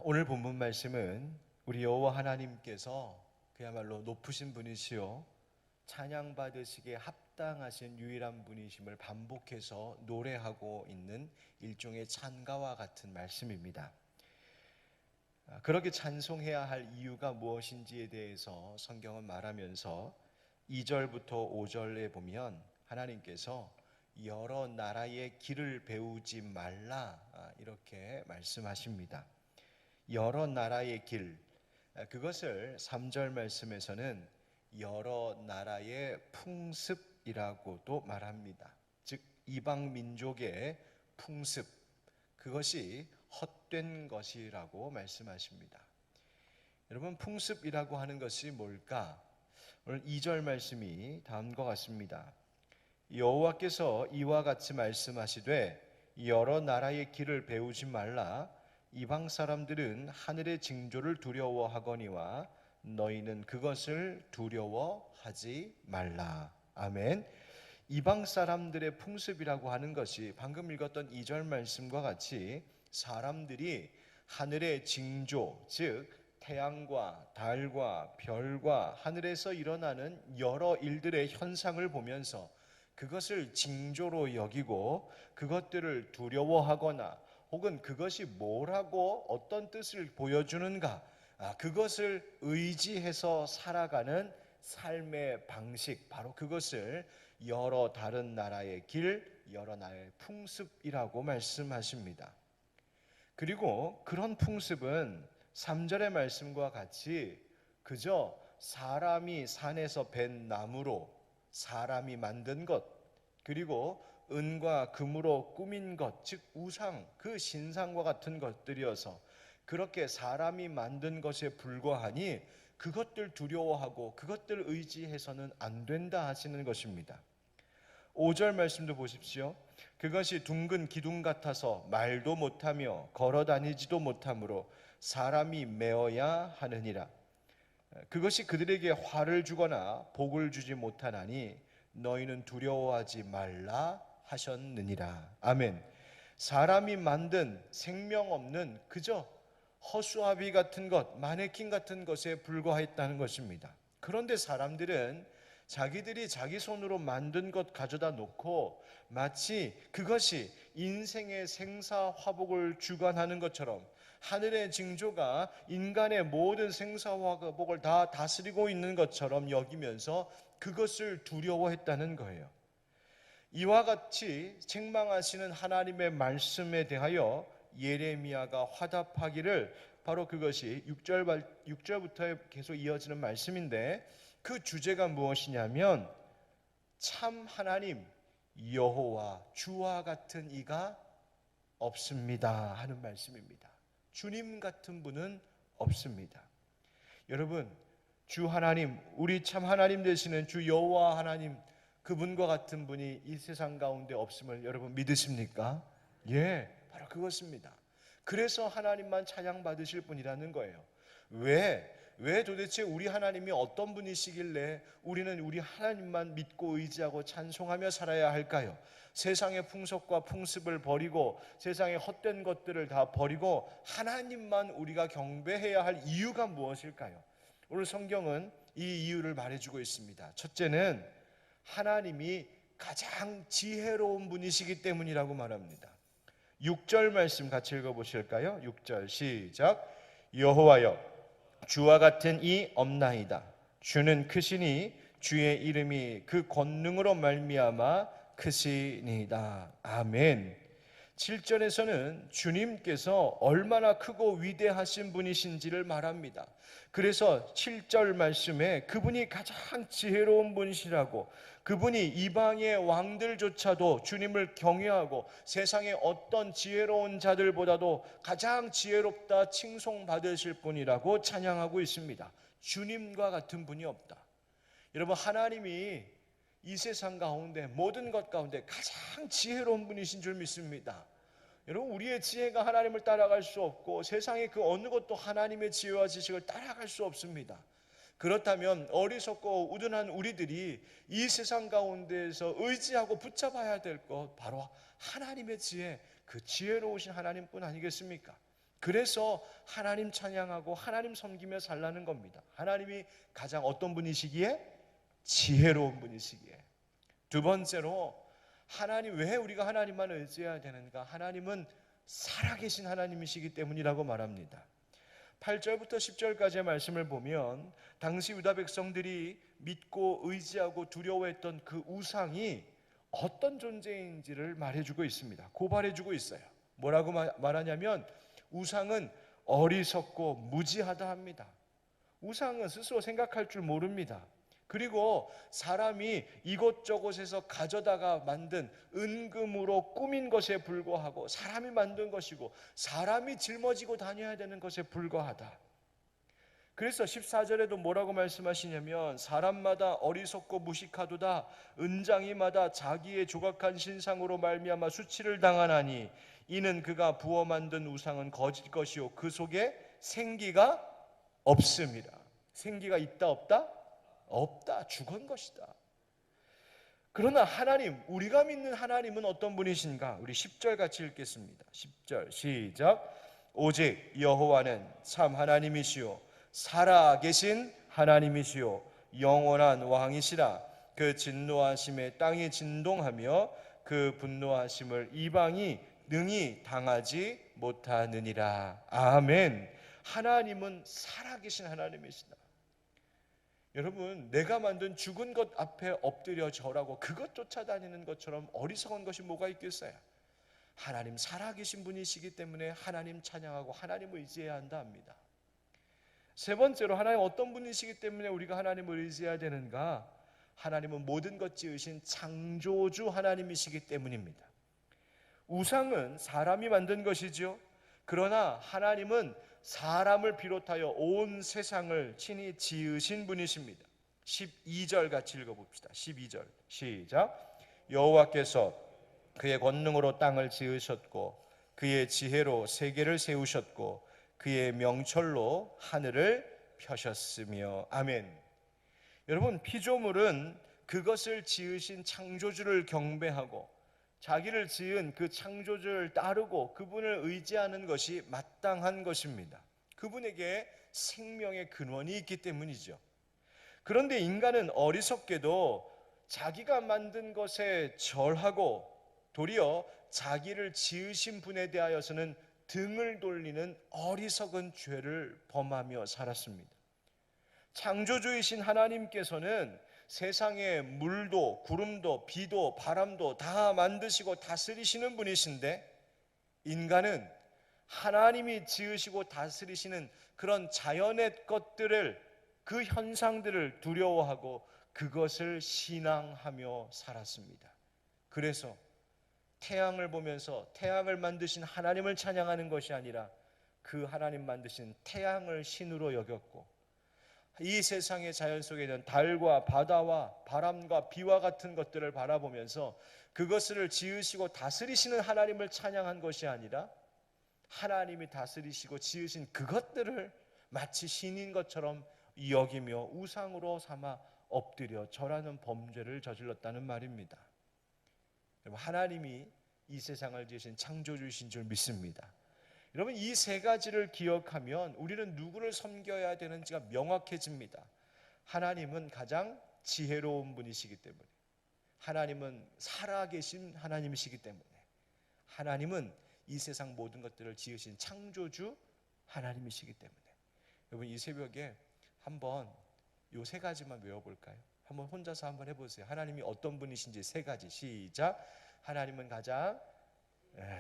오늘 본문 말씀은 우리 여호와 하나님께서 그야말로 높으신 분이시요 찬양 받으시기에 합당하신 유일한 분이심을 반복해서 노래하고 있는 일종의 찬가와 같은 말씀입니다. 그렇게 찬송해야 할 이유가 무엇인지에 대해서 성경은 말하면서 2절부터 5절에 보면 하나님께서 여러 나라의 길을 배우지 말라 이렇게 말씀하십니다. 여러 나라의 길, 그것을 3절 말씀에서는 여러 나라의 풍습이라고도 말합니다. 즉 이방 민족의 풍습, 그것이 헛된 것이라고 말씀하십니다. 여러분, 풍습이라고 하는 것이 뭘까? 오늘 2절 말씀이 다음과 같습니다. 여호와께서 이와 같이 말씀하시되 여러 나라의 길을 배우지 말라. 이방 사람들은 하늘의 징조를 두려워하거니와 너희는 그것을 두려워하지 말라. 아멘. 이방 사람들의 풍습이라고 하는 것이 방금 읽었던 2절 말씀과 같이 사람들이 하늘의 징조, 즉 태양과 달과 별과 하늘에서 일어나는 여러 일들의 현상을 보면서 그것을 징조로 여기고 그것들을 두려워하거나 혹은 그것이 뭐라고 어떤 뜻을 보여주는가, 그것을 의지해서 살아가는 삶의 방식, 바로 그것을 여러 다른 나라의 길, 여러 나라의 풍습이라고 말씀하십니다. 그리고 그런 풍습은 3절의 말씀과 같이 그저 사람이 산에서 벤 나무로 사람이 만든 것, 그리고 은과 금으로 꾸민 것, 즉 우상, 그 신상과 같은 것들이어서 그렇게 사람이 만든 것에 불과하니 그것들 두려워하고 그것들 의지해서는 안 된다 하시는 것입니다. 5절 말씀도 보십시오. 그것이 둥근 기둥 같아서 말도 못하며 걸어 다니지도 못하므로 사람이 메어야 하느니라. 그것이 그들에게 화를 주거나 복을 주지 못하나니 너희는 두려워하지 말라 하셨느니라. 아멘. 사람이 만든 생명 없는 그저 허수아비 같은 것, 마네킹 같은 것에 불과했다는 것입니다. 그런데 사람들은 자기들이 자기 손으로 만든 것 가져다 놓고 마치 그것이 인생의 생사화복을 주관하는 것처럼 하늘의 징조가 인간의 모든 생사화복을 다 다스리고 있는 것처럼 여기면서 그것을 두려워했다는 거예요. 이와 같이 책망하시는 하나님의 말씀에 대하여 예레미야가 화답하기를, 바로 그것이 6절부터 계속 이어지는 말씀인데 그 주제가 무엇이냐면 참 하나님 여호와 주와 같은 이가 없습니다 하는 말씀입니다. 주님 같은 분은 없습니다. 여러분, 주 하나님, 우리 참 하나님 되시는 주 여호와 하나님, 그분과 같은 분이 이 세상 가운데 없음을 여러분 믿으십니까? 예, 바로 그것입니다. 그래서 하나님만 찬양받으실 분이라는 거예요. 왜 도대체 우리 하나님이 어떤 분이시길래 우리는 우리 하나님만 믿고 의지하고 찬송하며 살아야 할까요? 세상의 풍속과 풍습을 버리고 세상의 헛된 것들을 다 버리고 하나님만 우리가 경배해야 할 이유가 무엇일까요? 오늘 성경은 이 이유를 말해주고 있습니다. 첫째는 하나님이 가장 지혜로운 분이시기 때문이라고 말합니다. 6절 말씀 같이 읽어보실까요? 6절 시작. 여호와여 주와 같은 이 없나이다. 주는 크시니 주의 이름이 그 권능으로 말미암아 크시니이다. 아멘. 7절에서는 주님께서 얼마나 크고 위대하신 분이신지를 말합니다. 그래서 7절 말씀에 그분이 가장 지혜로운 분이시라고, 그분이 이방의 왕들조차도 주님을 경외하고 세상의 어떤 지혜로운 자들보다도 가장 지혜롭다 칭송받으실 분이라고 찬양하고 있습니다. 주님과 같은 분이 없다. 여러분, 하나님이 이 세상 가운데 모든 것 가운데 가장 지혜로운 분이신 줄 믿습니다. 여러분, 우리의 지혜가 하나님을 따라갈 수 없고 세상의 그 어느 것도 하나님의 지혜와 지식을 따라갈 수 없습니다. 그렇다면 어리석고 우둔한 우리들이 이 세상 가운데에서 의지하고 붙잡아야 될 것, 바로 하나님의 지혜, 그 지혜로우신 하나님뿐 아니겠습니까? 그래서 하나님 찬양하고 하나님 섬기며 살라는 겁니다. 하나님이 가장 어떤 분이시기에? 지혜로운 분이시기에. 두 번째로, 하나님, 왜 우리가 하나님만 의지해야 되는가? 하나님은 살아계신 하나님이시기 때문이라고 말합니다. 8절부터 10절까지의 말씀을 보면 당시 유다 백성들이 믿고 의지하고 두려워했던 그 우상이 어떤 존재인지를 말해주고 있습니다. 고발해주고 있어요. 뭐라고 말하냐면 우상은 어리석고 무지하다 합니다. 우상은 스스로 생각할 줄 모릅니다. 그리고 사람이 이곳저곳에서 가져다가 만든 은금으로 꾸민 것에 불과하고 사람이 만든 것이고 사람이 짊어지고 다녀야 되는 것에 불과하다. 그래서 14절에도 뭐라고 말씀하시냐면 사람마다 어리석고 무식하도다. 은장이마다 자기의 조각한 신상으로 말미암아 수치를 당하나니 이는 그가 부어 만든 우상은 거짓 것이요 그 속에 생기가 없습니다. 생기가 있다 없다? 없다. 죽은 것이다. 그러나 하나님, 우리가 믿는 하나님은 어떤 분이신가? 우리 10절 같이 읽겠습니다. 10절 시작. 오직 여호와는 참 하나님이시요 살아계신 하나님이시요 영원한 왕이시라. 그 진노하심에 땅이 진동하며 그 분노하심을 이방이 능히 당하지 못하느니라. 아멘. 하나님은 살아계신 하나님이시다. 여러분, 내가 만든 죽은 것 앞에 엎드려 절하고 그것 쫓아다니는 것처럼 어리석은 것이 뭐가 있겠어요? 하나님 살아계신 분이시기 때문에 하나님 찬양하고 하나님을 의지해야 한다 합니다. 세 번째로, 하나님 어떤 분이시기 때문에 우리가 하나님을 의지해야 되는가? 하나님은 모든 것 지으신 창조주 하나님이시기 때문입니다. 우상은 사람이 만든 것이죠. 그러나 하나님은 사람을 비롯하여 온 세상을 친히 지으신 분이십니다. 12절 같이 읽어봅시다. 12절 시작. 여호와께서 그의 권능으로 땅을 지으셨고 그의 지혜로 세계를 세우셨고 그의 명철로 하늘을 펴셨으며. 아멘. 여러분, 피조물은 그것을 지으신 창조주를 경배하고 자기를 지은 그 창조주를 따르고 그분을 의지하는 것이 마땅한 것입니다. 그분에게 생명의 근원이 있기 때문이죠. 그런데 인간은 어리석게도 자기가 만든 것에 절하고 도리어 자기를 지으신 분에 대하여서는 등을 돌리는 어리석은 죄를 범하며 살았습니다. 창조주이신 하나님께서는 세상의 물도 구름도 비도 바람도 다 만드시고 다스리시는 분이신데 인간은 하나님이 지으시고 다스리시는 그런 자연의 것들을, 그 현상들을 두려워하고 그것을 신앙하며 살았습니다. 그래서 태양을 보면서 태양을 만드신 하나님을 찬양하는 것이 아니라 그 하나님 만드신 태양을 신으로 여겼고 이 세상의 자연 속에 있는 달과 바다와 바람과 비와 같은 것들을 바라보면서 그것을 지으시고 다스리시는 하나님을 찬양한 것이 아니라 하나님이 다스리시고 지으신 그것들을 마치 신인 것처럼 여기며 우상으로 삼아 엎드려 절하는 범죄를 저질렀다는 말입니다. 하나님이 이 세상을 지으신 창조주이신 줄 믿습니다. 여러분, 이 세 가지를 기억하면 우리는 누구를 섬겨야 되는지가 명확해집니다. 하나님은 가장 지혜로운 분이시기 때문에, 하나님은 살아계신 하나님이시기 때문에, 하나님은 이 세상 모든 것들을 지으신 창조주 하나님이시기 때문에. 여러분, 이 새벽에 한번 이 세 가지만 외워볼까요? 한번 혼자서 한번 해보세요. 하나님이 어떤 분이신지 세 가지. 시작. 하나님은 가장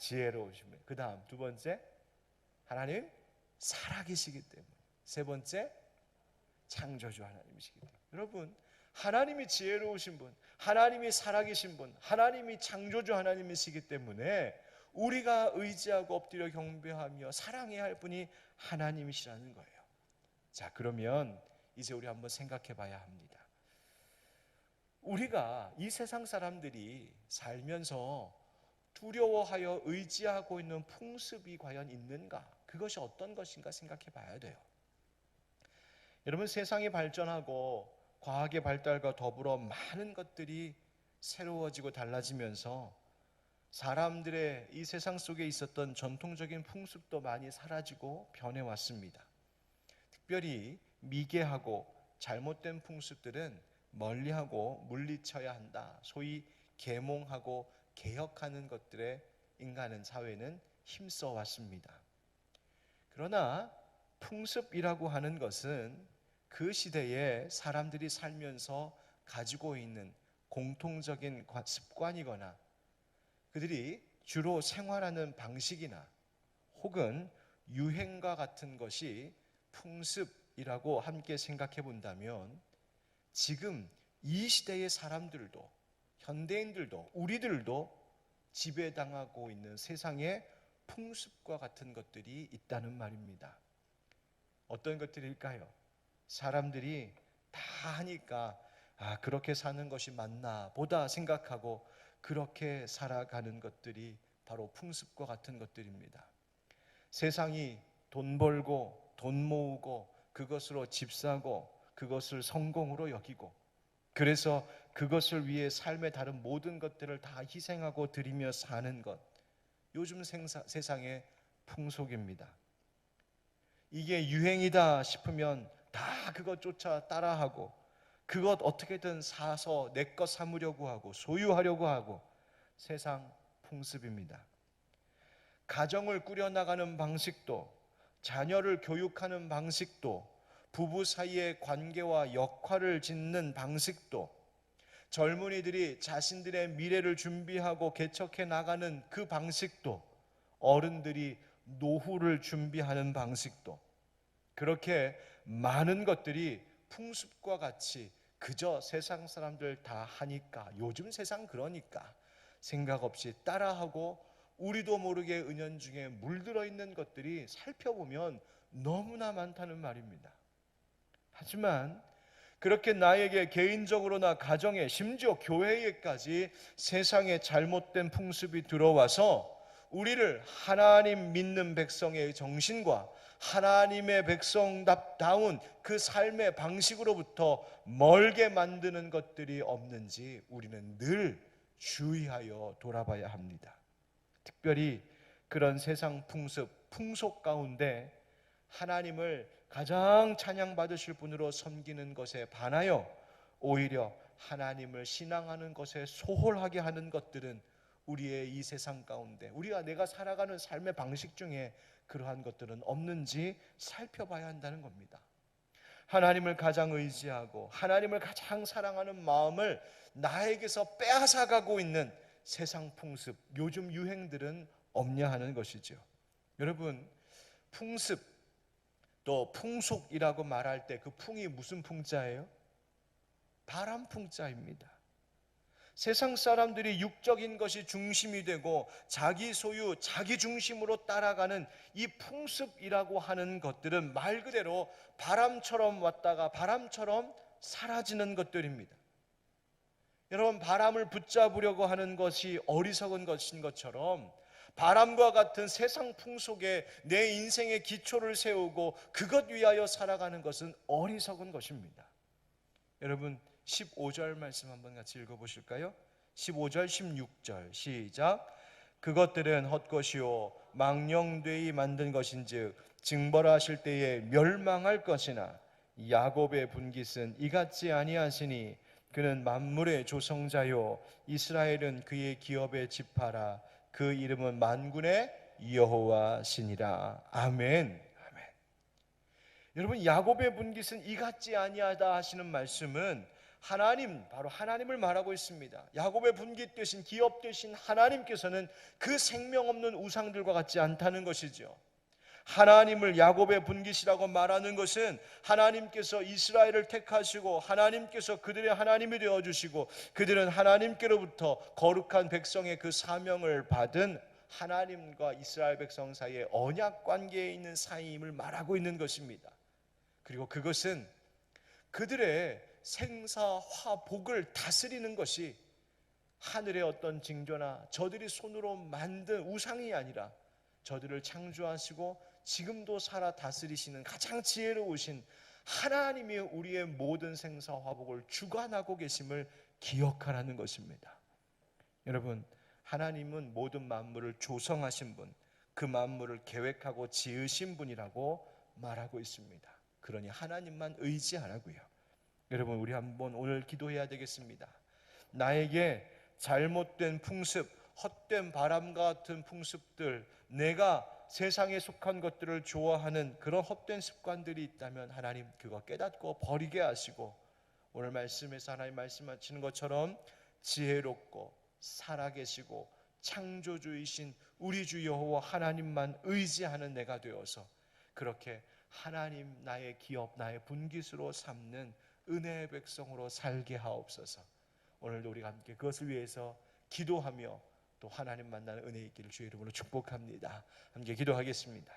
지혜로우신 분. 그 다음 두 번째, 하나님 살아계시기 때문에. 세 번째, 창조주 하나님이시기 때문에. 여러분, 하나님이 지혜로우신 분, 하나님이 살아계신 분, 하나님이 창조주 하나님이시기 때문에 우리가 의지하고 엎드려 경배하며 사랑해야 할 분이 하나님이시라는 거예요. 자, 그러면 이제 우리 한번 생각해 봐야 합니다. 우리가 이 세상 사람들이 살면서 두려워하여 의지하고 있는 풍습이 과연 있는가? 그것이 어떤 것인가 생각해 봐야 돼요. 여러분, 세상이 발전하고 과학의 발달과 더불어 많은 것들이 새로워지고 달라지면서 사람들의 이 세상 속에 있었던 전통적인 풍습도 많이 사라지고 변해왔습니다. 특별히 미개하고 잘못된 풍습들은 멀리하고 물리쳐야 한다. 소위 계몽하고 개혁하는 것들에 인간은 사회는 힘써 왔습니다. 그러나 풍습이라고 하는 것은 그 시대에 사람들이 살면서 가지고 있는 공통적인 습관이거나 그들이 주로 생활하는 방식이나 혹은 유행과 같은 것이 풍습이라고 함께 생각해 본다면 지금 이 시대의 사람들도 현대인들도 우리들도 지배당하고 있는 세상의 풍습과 같은 것들이 있다는 말입니다. 어떤 것들일까요? 사람들이 다 하니까 그렇게 사는 것이 맞나 보다 생각하고 그렇게 살아가는 것들이 바로 풍습과 같은 것들입니다. 세상이 돈 벌고 돈 모으고 그것으로 집 사고 그것을 성공으로 여기고 그래서 그것을 위해 삶의 다른 모든 것들을 다 희생하고 드리며 사는 것, 요즘 세상의 풍속입니다. 이게 유행이다 싶으면 다 그것조차 따라하고 그것 어떻게든 사서 내 것 삼으려고 하고 소유하려고 하고 세상 풍습입니다. 가정을 꾸려나가는 방식도 자녀를 교육하는 방식도 부부 사이의 관계와 역할을 짓는 방식도 젊은이들이 자신들의 미래를 준비하고 개척해 나가는 그 방식도 어른들이 노후를 준비하는 방식도 그렇게 많은 것들이 풍습과 같이 그저 세상 사람들 다 하니까 요즘 세상 그러니까 생각 없이 따라하고 우리도 모르게 은연중에 물들어 있는 것들이 살펴보면 너무나 많다는 말입니다. 하지만 그렇게 나에게 개인적으로나 가정에 심지어 교회에까지 세상의 잘못된 풍습이 들어와서 우리를 하나님 믿는 백성의 정신과 하나님의 백성답다운 그 삶의 방식으로부터 멀게 만드는 것들이 없는지 우리는 늘 주의하여 돌아봐야 합니다. 특별히 그런 세상 풍습, 풍속 가운데 하나님을 가장 찬양받으실 분으로 섬기는 것에 반하여 오히려 하나님을 신앙하는 것에 소홀하게 하는 것들은 우리의 이 세상 가운데 내가 살아가는 삶의 방식 중에 그러한 것들은 없는지 살펴봐야 한다는 겁니다. 하나님을 가장 의지하고 하나님을 가장 사랑하는 마음을 나에게서 빼앗아가고 있는 세상 풍습, 요즘 유행들은 없냐 하는 것이죠. 여러분, 풍습 또 풍속이라고 말할 때 그 풍이 무슨 풍자예요? 바람 풍자입니다. 세상 사람들이 육적인 것이 중심이 되고 자기 소유, 자기 중심으로 따라가는 이 풍습이라고 하는 것들은 말 그대로 바람처럼 왔다가 바람처럼 사라지는 것들입니다. 여러분, 바람을 붙잡으려고 하는 것이 어리석은 것인 것처럼 바람과 같은 세상 풍속에 내 인생의 기초를 세우고 그것 위하여 살아가는 것은 어리석은 것입니다. 여러분, 15절 말씀 한번 같이 읽어보실까요? 15절 16절 시작. 그것들은 헛것이요 망령되이 만든 것인즉 징벌하실 때에 멸망할 것이나 야곱의 분깃은 이같지 아니하시니 그는 만물의 조성자요 이스라엘은 그의 기업의 지파라 그 이름은 만군의 여호와시니라. 아멘. 아멘. 여러분, 야곱의 분깃은 이같지 아니하다 하시는 말씀은 하나님, 바로 하나님을 말하고 있습니다. 야곱의 분깃 되신 기업 되신 하나님께서는 그 생명 없는 우상들과 같지 않다는 것이죠. 하나님을 야곱의 분깃이라고 말하는 것은 하나님께서 이스라엘을 택하시고 하나님께서 그들의 하나님이 되어주시고 그들은 하나님께로부터 거룩한 백성의 그 사명을 받은 하나님과 이스라엘 백성 사이의 언약 관계에 있는 사이임을 말하고 있는 것입니다. 그리고 그것은 그들의 생사화복을 다스리는 것이 하늘의 어떤 징조나 저들이 손으로 만든 우상이 아니라 저들을 창조하시고 지금도 살아 다스리시는 가장 지혜로우신 하나님이 우리의 모든 생사화복을 주관하고 계심을 기억하라는 것입니다. 여러분, 하나님은 모든 만물을 조성하신 분, 그 만물을 계획하고 지으신 분이라고 말하고 있습니다. 그러니 하나님만 의지하라고요. 여러분, 우리 한번 오늘 기도해야 되겠습니다. 나에게 잘못된 풍습, 헛된 바람과 같은 풍습들, 내가 세상에 속한 것들을 좋아하는 그런 헛된 습관들이 있다면 하나님 그거 깨닫고 버리게 하시고, 오늘 말씀에서 하나님 말씀하시는 것처럼 지혜롭고 살아계시고 창조주이신 우리 주 여호와 하나님만 의지하는 내가 되어서 그렇게 하나님 나의 기업, 나의 분깃으로 삼는 은혜의 백성으로 살게 하옵소서. 오늘도 우리가 함께 그것을 위해서 기도하며 또 하나님 만나는 은혜 있기를 주의 이름으로 축복합니다. 함께 기도하겠습니다.